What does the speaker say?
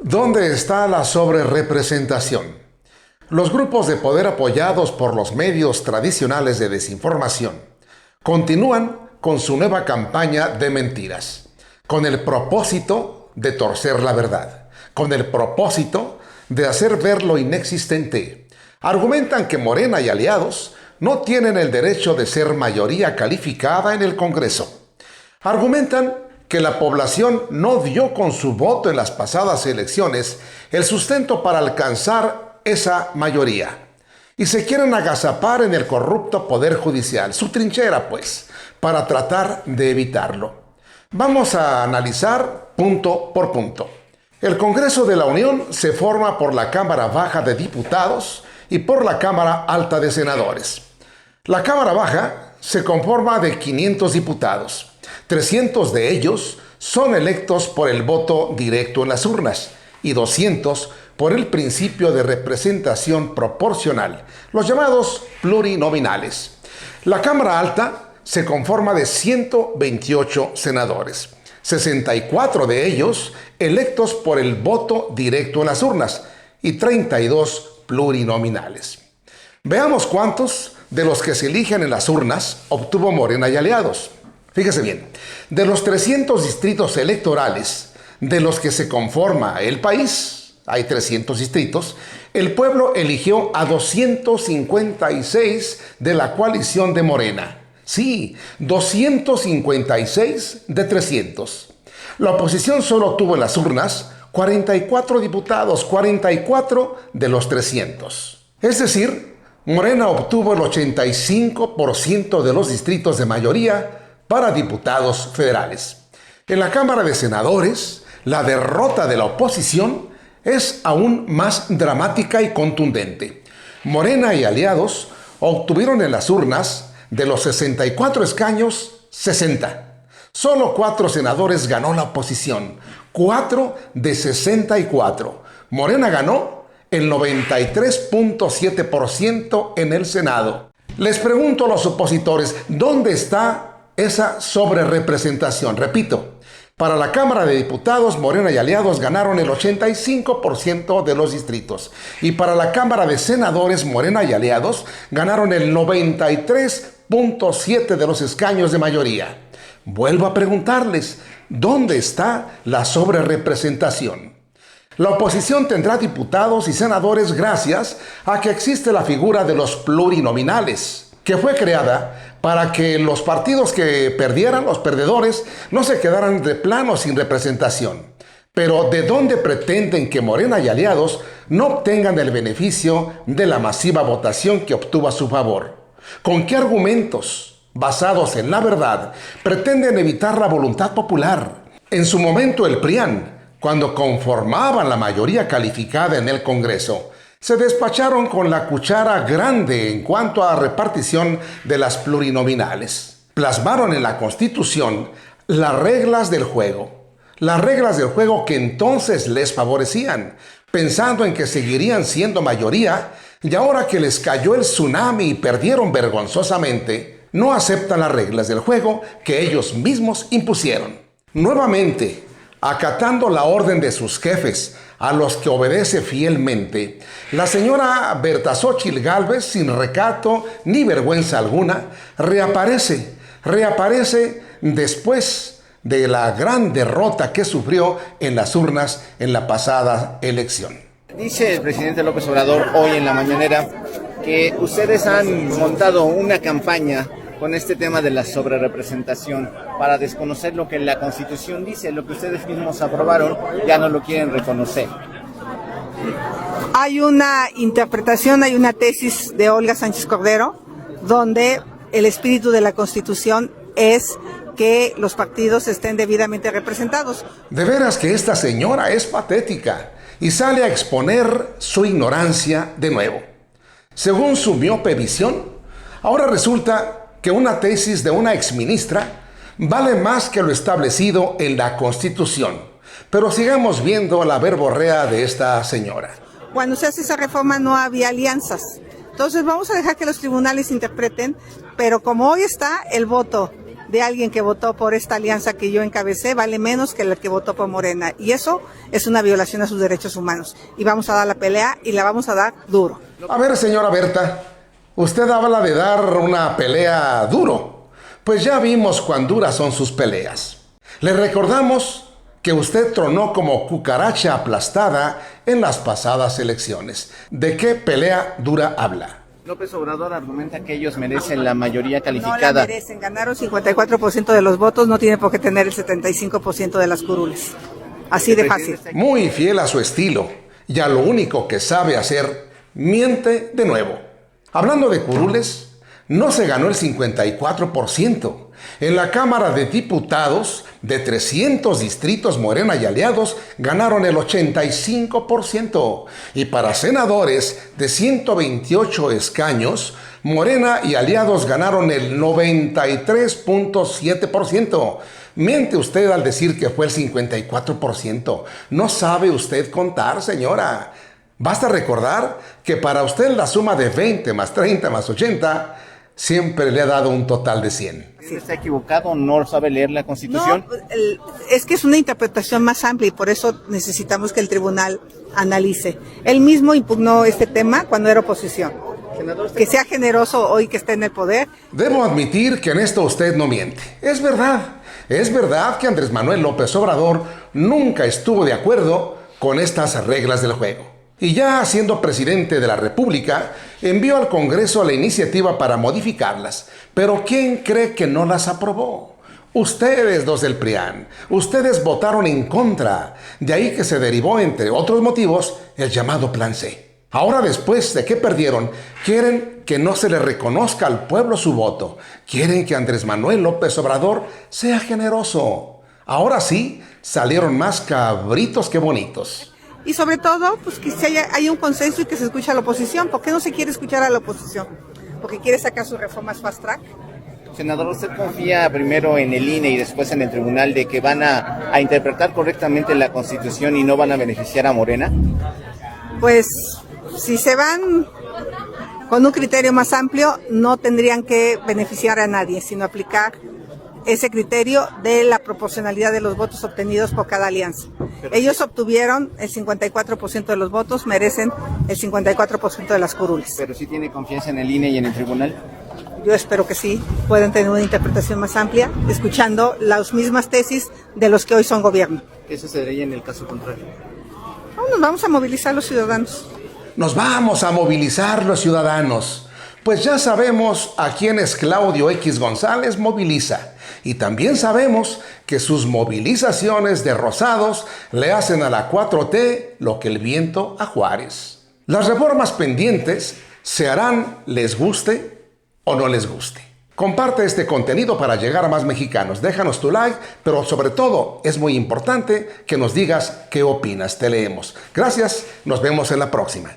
¿Dónde está la sobrerepresentación? Los grupos de poder apoyados por los medios tradicionales de desinformación continúan con su nueva campaña de mentiras, con el propósito de torcer la verdad, con el propósito de hacer ver lo inexistente. Argumentan que Morena y aliados no tienen el derecho de ser mayoría calificada en el Congreso. Argumentan que la población no dio con su voto en las pasadas elecciones el sustento para alcanzar esa mayoría. Y se quieren agazapar en el corrupto Poder Judicial, su trinchera pues, para tratar de evitarlo. Vamos a analizar punto por punto. El Congreso de la Unión se forma por la Cámara Baja de Diputados y por la Cámara Alta de Senadores. La Cámara Baja se conforma de 500 diputados. 300 de ellos son electos por el voto directo en las urnas y 200 por el principio de representación proporcional, los llamados plurinominales. La Cámara Alta se conforma de 128 senadores, 64 de ellos electos por el voto directo en las urnas y 32 plurinominales. Veamos cuántos de los que se eligen en las urnas obtuvo Morena y aliados. Fíjese bien, de los 300 distritos electorales de los que se conforma el país, hay 300 distritos, el pueblo eligió a 256 de la coalición de Morena. Sí, 256 de 300. La oposición solo tuvo en las urnas 44 diputados, 44 de los 300. Es decir, Morena obtuvo el 85% de los distritos de mayoría para diputados federales. En la Cámara de Senadores, la derrota de la oposición es aún más dramática y contundente. Morena y aliados obtuvieron en las urnas, de los 64 escaños, 60. Solo 4 senadores ganó la oposición, 4 de 64. Morena ganó el 93.7% en el Senado. Les pregunto a los opositores, ¿dónde está esa sobrerepresentación? Repito, para la Cámara de Diputados, Morena y aliados ganaron el 85% de los distritos. Y para la Cámara de Senadores, Morena y aliados ganaron el 93.7% de los escaños de mayoría. Vuelvo a preguntarles, ¿dónde está la sobrerepresentación? La oposición tendrá diputados y senadores gracias a que existe la figura de los plurinominales, que fue creada para que los partidos que perdieran, los perdedores, no se quedaran de plano sin representación. Pero ¿de dónde pretenden que Morena y aliados no obtengan el beneficio de la masiva votación que obtuvo a su favor? ¿Con qué argumentos, basados en la verdad, pretenden evitar la voluntad popular? En su momento el PRIAN, cuando conformaban la mayoría calificada en el Congreso, se despacharon con la cuchara grande en cuanto a repartición de las plurinominales. Plasmaron en la Constitución las reglas del juego que entonces les favorecían, pensando en que seguirían siendo mayoría, y ahora que les cayó el tsunami y perdieron vergonzosamente, no aceptan las reglas del juego que ellos mismos impusieron. Nuevamente, acatando la orden de sus jefes, a los que obedece fielmente, la señora Berta Xóchitl Gálvez, sin recato ni vergüenza alguna, reaparece después de la gran derrota que sufrió en las urnas en la pasada elección. Dice el presidente López Obrador hoy en la mañanera que ustedes han montado una campaña con este tema de la sobrerepresentación para desconocer lo que la Constitución dice, lo que ustedes mismos aprobaron, ya no lo quieren reconocer. Hay una interpretación, hay una tesis de Olga Sánchez Cordero, donde el espíritu de la Constitución es que los partidos estén debidamente representados. De veras que esta señora es patética y sale a exponer su ignorancia de nuevo. Según su miope visión, ahora resulta que una tesis de una exministra vale más que lo establecido en la Constitución. Pero sigamos viendo la verborrea de esta señora. Cuando se hace esa reforma no había alianzas. Entonces vamos a dejar que los tribunales interpreten, pero como hoy está el voto de alguien que votó por esta alianza que yo encabecé vale menos que la que votó por Morena. Y eso es una violación a sus derechos humanos. Y vamos a dar la pelea y la vamos a dar duro. A ver, señora Berta, usted habla de dar una pelea duro. Pues ya vimos cuán duras son sus peleas. Le recordamos que usted tronó como cucaracha aplastada en las pasadas elecciones. ¿De qué pelea dura habla? López Obrador argumenta que ellos merecen la mayoría calificada. No la merecen, ganaron 54% de los votos, no tiene por qué tener el 75% de las curules. Así de fácil. Muy fiel a su estilo, y a lo único que sabe hacer, miente de nuevo. Hablando de curules, no se ganó el 54%. En la Cámara de Diputados, de 300 distritos Morena y aliados, ganaron el 85%. Y para senadores, de 128 escaños, Morena y aliados ganaron el 93.7%. Miente usted al decir que fue el 54%. No sabe usted contar, señora. Basta recordar que para usted la suma de 20 más 30 más 80 siempre le ha dado un total de 100. ¿Está equivocado? ¿No sabe leer la Constitución? No, es que es una interpretación más amplia y por eso necesitamos que el tribunal analice. Él mismo impugnó este tema cuando era oposición. Senador, que sea generoso hoy que esté en el poder. Debo admitir que en esto usted no miente. Es verdad que Andrés Manuel López Obrador nunca estuvo de acuerdo con estas reglas del juego. Y ya siendo presidente de la República, envió al Congreso la iniciativa para modificarlas. Pero ¿quién cree que no las aprobó? Ustedes, los del PRIAN. Ustedes votaron en contra. De ahí que se derivó, entre otros motivos, el llamado Plan C. Ahora, después de que perdieron, quieren que no se le reconozca al pueblo su voto. Quieren que Andrés Manuel López Obrador sea generoso. Ahora sí, salieron más cabritos que bonitos. Y sobre todo, pues que haya un consenso y que se escuche a la oposición. ¿Por qué no se quiere escuchar a la oposición? ¿Porque quiere sacar sus reformas fast track? Senador, ¿usted confía primero en el INE y después en el tribunal de que van a interpretar correctamente la Constitución y no van a beneficiar a Morena? Pues si se van con un criterio más amplio, no tendrían que beneficiar a nadie, sino aplicar ese criterio de la proporcionalidad de los votos obtenidos por cada alianza. Ellos obtuvieron el 54% de los votos, merecen el 54% de las curules. ¿Pero sí tiene confianza en el INE y en el tribunal? Yo espero que sí, puedan tener una interpretación más amplia, escuchando las mismas tesis de los que hoy son gobierno. ¿Qué sucedería en el caso contrario? No, nos vamos a movilizar los ciudadanos. Nos vamos a movilizar los ciudadanos. Pues ya sabemos a quiénes Claudio X González moviliza. Y también sabemos que sus movilizaciones de rosados le hacen a la 4T lo que el viento a Juárez. Las reformas pendientes se harán les guste o no les guste. Comparte este contenido para llegar a más mexicanos. Déjanos tu like, pero sobre todo es muy importante que nos digas qué opinas. Te leemos. Gracias, nos vemos en la próxima.